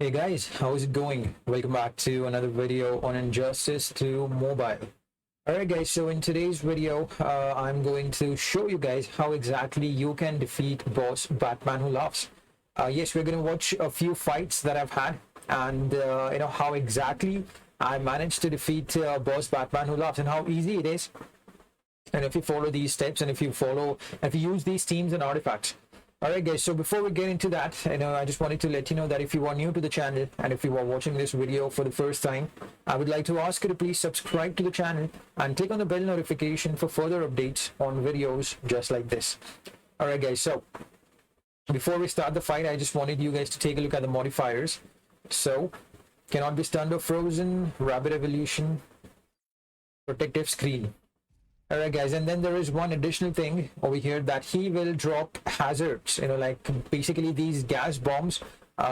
Hey guys, how's it going? Welcome back to another video on Injustice 2 Mobile. Alright guys, so in today's video, I'm going to show you guys how exactly you can defeat boss Batman Who Laughs. Yes, we're going to watch a few fights that I've had and how exactly I managed to defeat boss Batman Who Laughs and how easy it is. And if you follow these steps and if you use these teams and artifacts. All right guys, so before we get into that, I just wanted to let you know that if you are new to the channel and if you are watching this video for the first time, I would like to ask you to please subscribe to the channel and click on the bell notification for further updates on videos just like this. All right guys, so before we start the fight, I just wanted you guys to take a look at the modifiers. So cannot be stunned or frozen, rapid evolution, protective screen. All right guys, and then there is one additional thing over here that he will drop hazards, like basically these gas bombs,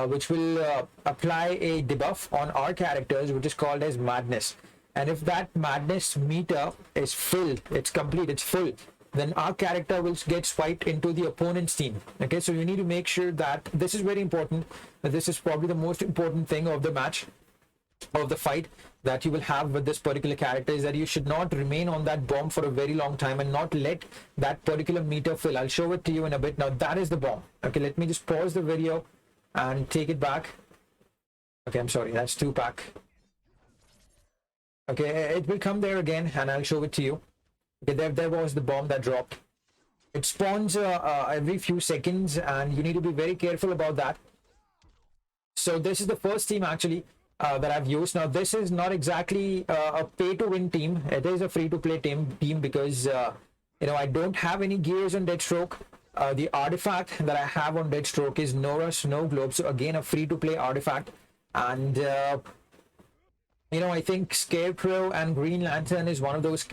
which will apply a debuff on our characters, which is called as madness. And if that madness meter is filled, it's complete, it's full, then our character will get swiped into the opponent's team. Okay, so you need to make sure that this is very important. This is probably the most important thing of the match, of the fight, that you will have with this particular character, is that you should not remain on that bomb for a very long time and not let that particular meter fill. I'll show it to you in a bit. Now that is the bomb. Okay, let me just pause the video and take it back. Okay, I'm sorry, that's 2-pack. Okay, it will come there again and I'll show it to you. Okay, there was the bomb that dropped. It spawns every few seconds and you need to be very careful about that. So this is the first team actually that I've used. Now this is not exactly a pay-to-win team. It is a free-to-play team because I don't have any gears on Deathstroke. The artifact that I have on Deathstroke is Nora Snow Globe, so again a free-to-play artifact. And I think Scarecrow and Green Lantern is one of those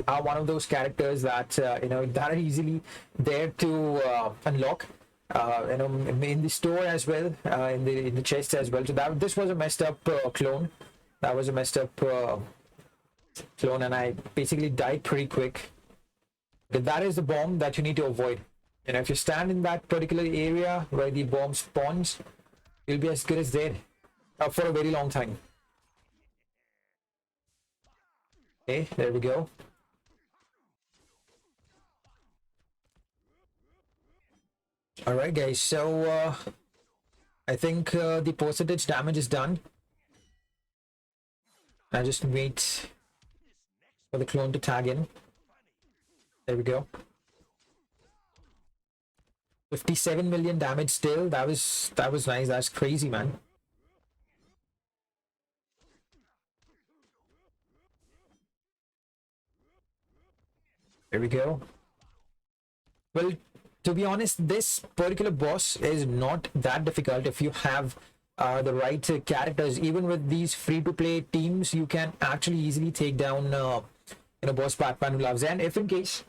characters that that are easily there to unlock. In the store as well, in the chest as well. So this was a messed up clone. That was a messed up clone, and I basically died pretty quick. But that is the bomb that you need to avoid. If you stand in that particular area where the bomb spawns, you'll be as good as dead for a very long time. Okay, there we go. All right guys, so I think the percentage damage is done. I just wait for the clone to tag in. There we go. 57 million damage still. That was nice. That's crazy, man. There we go. Well, to be honest, this particular boss is not that difficult if you have the right characters. Even with these free-to-play teams, you can actually easily take down boss Batman Who Loves. And if in case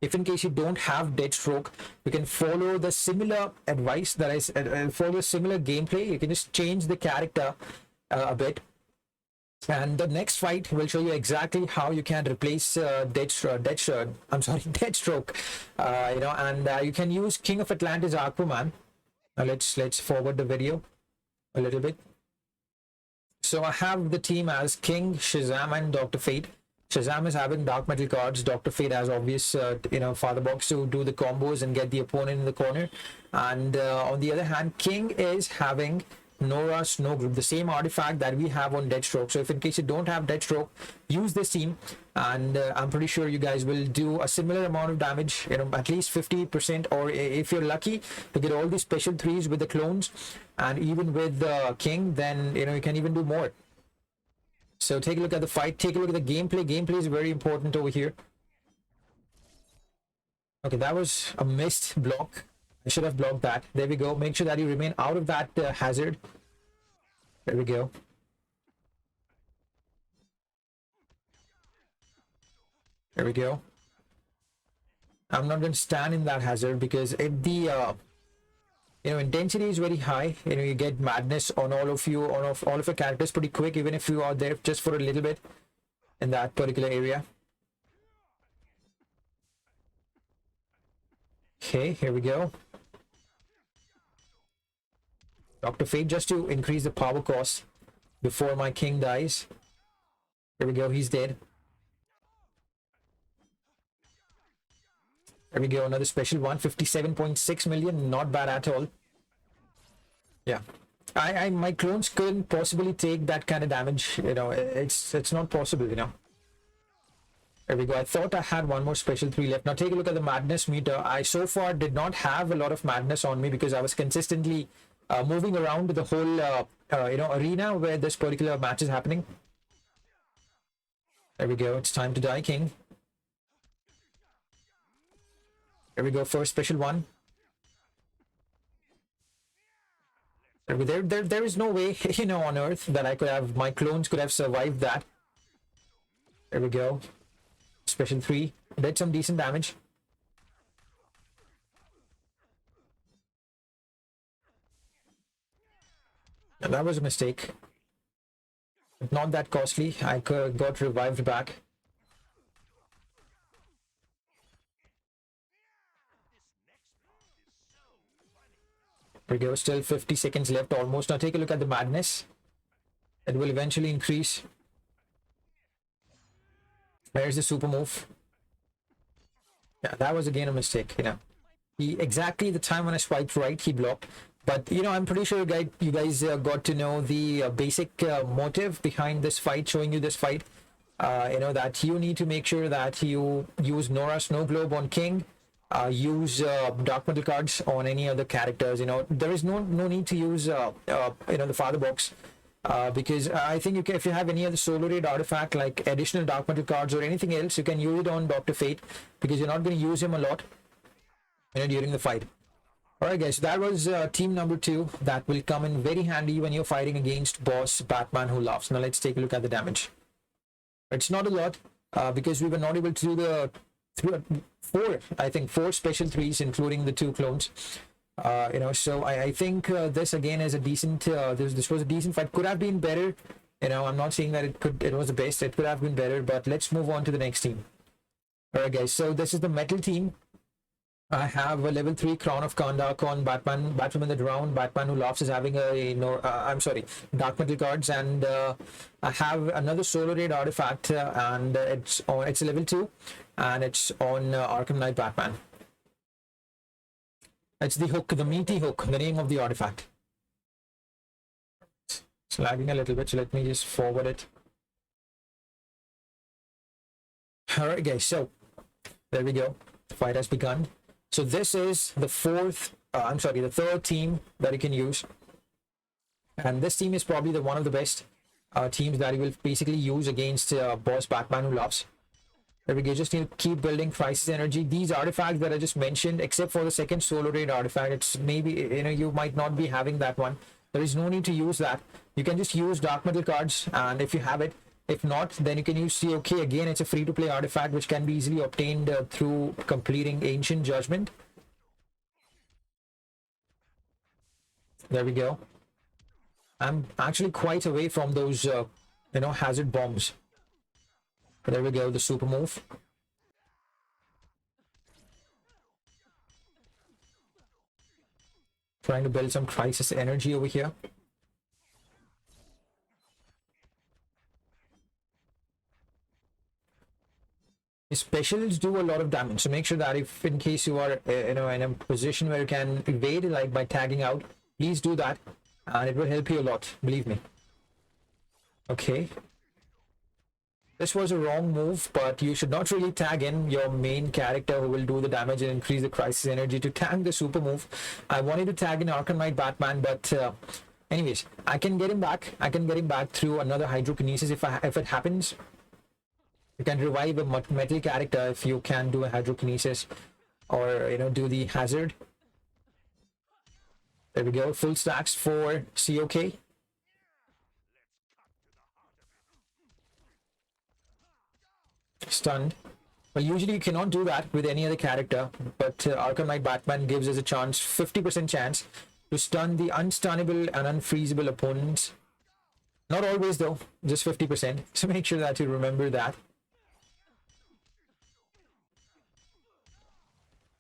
you don't have Deathstroke, you can follow the similar advice that I follow similar gameplay. You can just change the character a bit. And the next fight will show you exactly how you can replace Deathstroke. And you can use King of Atlantis Aquaman. Now let's forward the video a little bit. So I have the team as King, Shazam, and Dr. Fate. Shazam is having dark metal cards. Dr. Fate has obvious, father box to do the combos and get the opponent in the corner. And on the other hand, King is having Nora Snow Group, the same artifact that we have on Deathstroke. So if in case you don't have Deathstroke, use this team, and I'm pretty sure you guys will do a similar amount of damage, at least 50%, or if you're lucky to get all these special threes with the clones and even with the King, then you can even do more. So take a look at the fight, take a look at the gameplay. Gameplay is very important over here. Okay, that was a missed block. I should have blocked that. There we go. Make sure that you remain out of that hazard. There we go. There we go. I'm not going to stand in that hazard because if the intensity is very high, you get madness on all of your characters pretty quick, even if you are there just for a little bit in that particular area. Okay, here we go. Dr. Fate just to increase the power cost before my king dies. There we go, he's dead. There we go, another special one, 57.6 million, not bad at all. Yeah. My clones couldn't possibly take that kind of damage, you know, it's not possible, you know. There we go. I thought I had one more special 3 left. Now take a look at the madness meter. I so far did not have a lot of madness on me because I was consistently moving around the whole you know, arena where this particular match is happening. There we go. It's time to die, king. There we go. First special one. There is no way, you know, on earth that I could have, my clones could have survived that. There we go. Special 3. Did some decent damage. And that was a mistake. But not that costly. I got revived back. There we go. Still 50 seconds left almost. Now take a look at the madness. It will eventually increase. There's the super move. Yeah, that was again a mistake, you know. Exactly the time when I swiped right, he blocked. But, you know, I'm pretty sure you guys got to know the basic motive behind this fight, showing you this fight. You know, that you need to make sure that you use Nora Snow Globe on King, use Dark Metal cards on any other characters. You know, there is no need to use, you know, the Father Box. Because I think you can, if you have any other Solar Raid artifact like additional Dark Metal cards or anything else, you can use it on Dr. Fate because you're not going to use him a lot, you know, during the fight. Alright guys, so that was team number 2. That will come in very handy when you're fighting against boss Batman Who Laughs. Now let's take a look at the damage. It's not a lot because we were not able to do the 4 special 3s including the 2 clones. You know, so I think this again is a decent this was a decent fight. Could have been better, you know. I'm not saying that it was the best. It could have been better, but let's move on to the next team. All right guys, so this is the metal team. I have a level 3 Crown of Kandak on Batman the Drowned. Batman Who Laughs is having I'm sorry, Dark Metal cards, and I have another Solar Raid artifact, and it's a level 2, and it's on Arkham Knight Batman. It's the hook, the meaty hook, the name of the artifact. It's lagging a little bit, so let me just forward it. Alright guys, so there we go. The fight has begun. So this is the the 3rd team that you can use. And this team is probably one of the best teams that you will basically use against boss Batman Who Laughs. There we go. Just need to keep building crisis energy. These artifacts that I just mentioned, except for the second Solar Raid artifact, it's maybe, you know, you might not be having that one. There is no need to use that. You can just use Dark Metal cards, and if you have it, if not, then you can use COK. Again, it's a free-to-play artifact which can be easily obtained through completing Ancient Judgment. There we go. I'm actually quite away from those, you know, hazard bombs. But there we go, the super move. Trying to build some crisis energy over here. Specials do a lot of damage, so make sure that if in case you are you know, in a position where you can evade, like by tagging out, please do that, and it will help you a lot, believe me. Okay, this was a wrong move, but you should not really tag in your main character who will do the damage and increase the crisis energy to tag the super move. I wanted to tag in Arkham Knight Batman, but anyways, I can get him back. I can get him back through another hydrokinesis if it happens. You can revive a metal character if you can do a hydrokinesis, or, you know, do the hazard. There we go, full stacks for COK. Stunned. Well, usually you cannot do that with any other character, but Arkham Knight Batman gives us a chance, 50% chance, to stun the unstunnable and unfreezable opponents. Not always though, just 50%. So make sure that you remember that.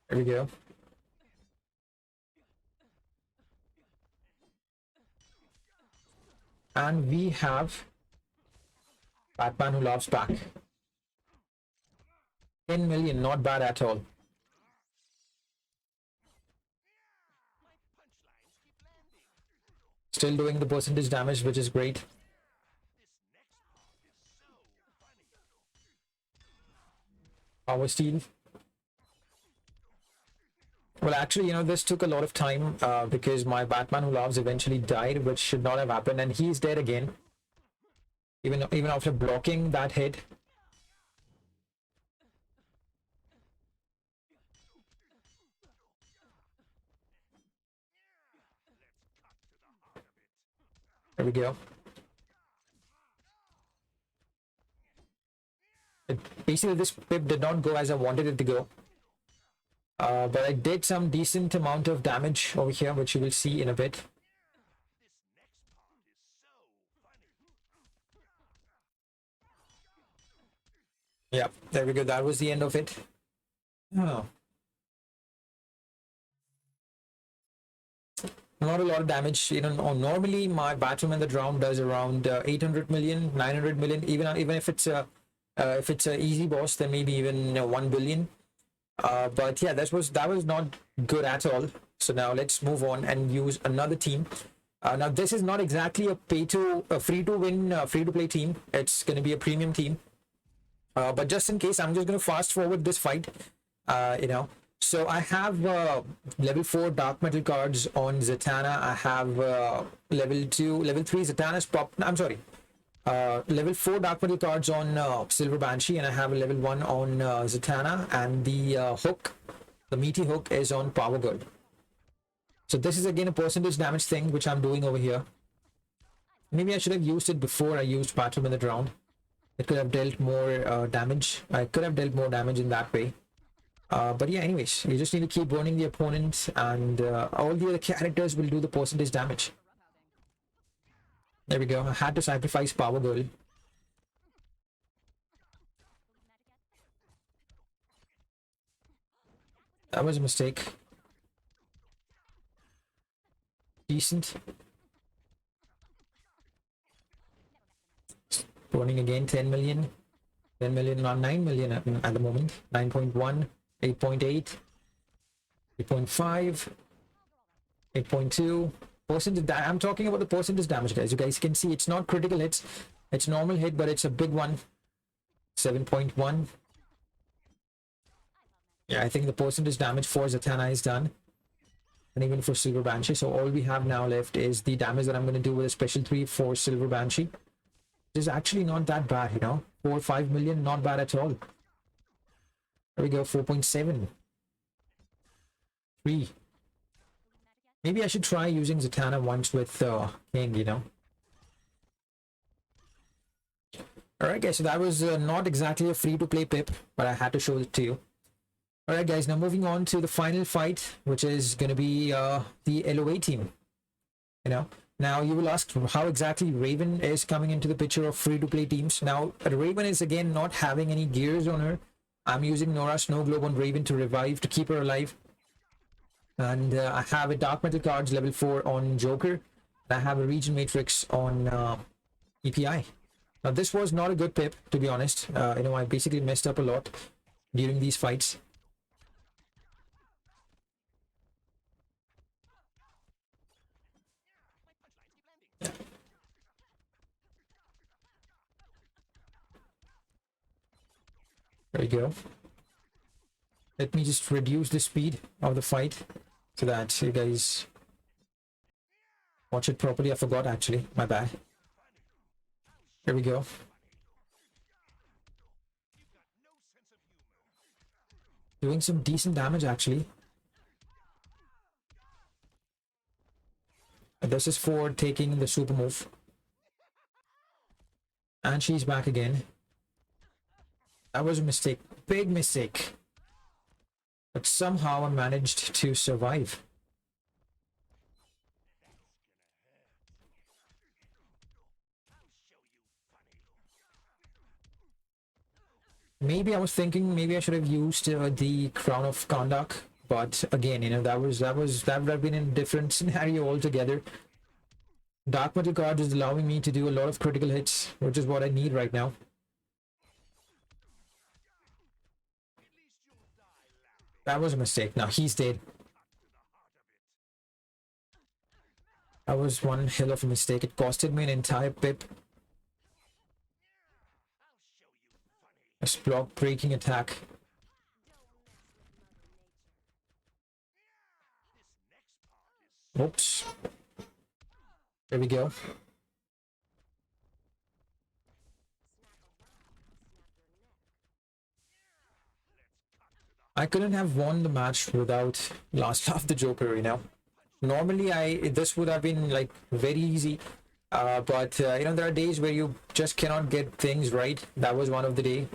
There we go. And we have Batman Who Laughs back. 10 million, not bad at all. Still doing the percentage damage, which is great. Power Steel. Well, actually, this took a lot of time because my Batman Who Laughs eventually died, which should not have happened, and he's dead again. Even after blocking that hit. There we go. Basically, this pip did not go as I wanted it to go. But I did some decent amount of damage over here, which you will see in a bit. Yeah, there we go. That was the end of it. Oh. Not a lot of damage. Normally my Batman the Drown does around 800 million, 900 million. Even if it's a easy boss, then maybe even 1 billion. But yeah, that was not good at all. So now let's move on and use another team. Now this is not exactly a free to win, free to play team. It's going to be a premium team. But just in case, I'm just going to fast forward this fight. So I have level 4 dark metal cards on Zatanna. I have level 3 Zatanna's pop. I'm sorry. Level 4 dark metal cards on Silver Banshee, and I have a level 1 on Zatanna, and the hook, the meaty hook, is on Power Girl. So this is again a percentage damage thing which I'm doing over here. Maybe I should have used it before I used Batman the Drown. It could have dealt more damage. I could have dealt more damage in that way. But yeah, anyways, you just need to keep burning the opponent, and all the other characters will do the percentage damage. There we go. I had to sacrifice Power Girl. That was a mistake. Decent. Burning again. 10 million. 10 million, not 9 million at the moment. 9.1, 8.8, 8.5, 8.2. Percentage. I'm talking about the percentage damage, guys. You guys can see it's not critical hits. It's normal hit, but it's a big one. 7.1. Yeah, I think the percentage damage for Zatanna is done. And even for Silver Banshee. So all we have now left is the damage that I'm going to do with a special 3 for Silver Banshee. Which is actually not that bad, 4 or 5 million, not bad at all. There we go, 4.7. 3. Maybe I should try using Zatanna once with King, Alright guys, so that was not exactly a free-to-play pip, but I had to show it to you. Alright guys, now moving on to the final fight, which is going to be the LOA team. Now you will ask how exactly Raven is coming into the picture of free-to-play teams. Now Raven is again not having any gears on her. I'm using Nora Snow Globe on Raven to revive, to keep her alive. And I have a Dark Metal cards level 4 on Joker. And I have a Region Matrix on EPI. Now this was not a good pip, to be honest. I basically messed up a lot during these fights. There we go. Let me just reduce the speed of the fight so that you guys watch it properly. I forgot actually, my bad. There we go. Doing some decent damage actually. And this is for taking the super move. And she's back again. That was a mistake, big mistake. But somehow I managed to survive. Maybe I was thinking maybe I should have used the Crown of Kondak, but again, that would have been a different scenario altogether. Dark metal card is allowing me to do a lot of critical hits, which is what I need right now. That was a mistake. Now he's dead. That was one hell of a mistake. It costed me an entire pip. A block breaking attack. Oops. There we go. I couldn't have won the match without last half the Joker, you know. Normally this would have been like very easy, but you know, there are days where you just cannot get things right. That was one of the day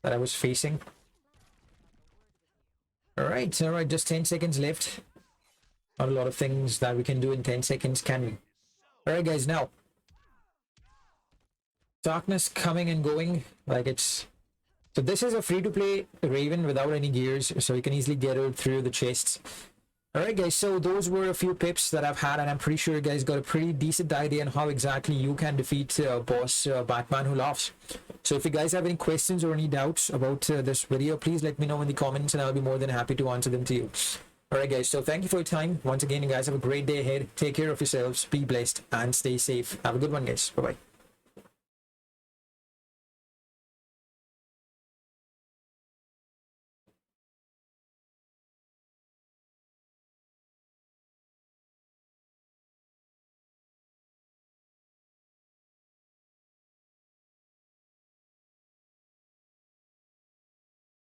that I was facing. All right, just 10 seconds left. Not a lot of things that we can do in 10 seconds, can we? All right, guys, now darkness coming and going like it's. So this is a free-to-play Raven without any gears, so you can easily get it through the chests. Alright guys, so those were a few pips that I've had, and I'm pretty sure you guys got a pretty decent idea on how exactly you can defeat boss Batman Who Laughs. So if you guys have any questions or any doubts about this video, please let me know in the comments and I'll be more than happy to answer them to you. Alright guys, so thank you for your time. Once again, you guys have a great day ahead. Take care of yourselves, be blessed, and stay safe. Have a good one, guys. Bye-bye.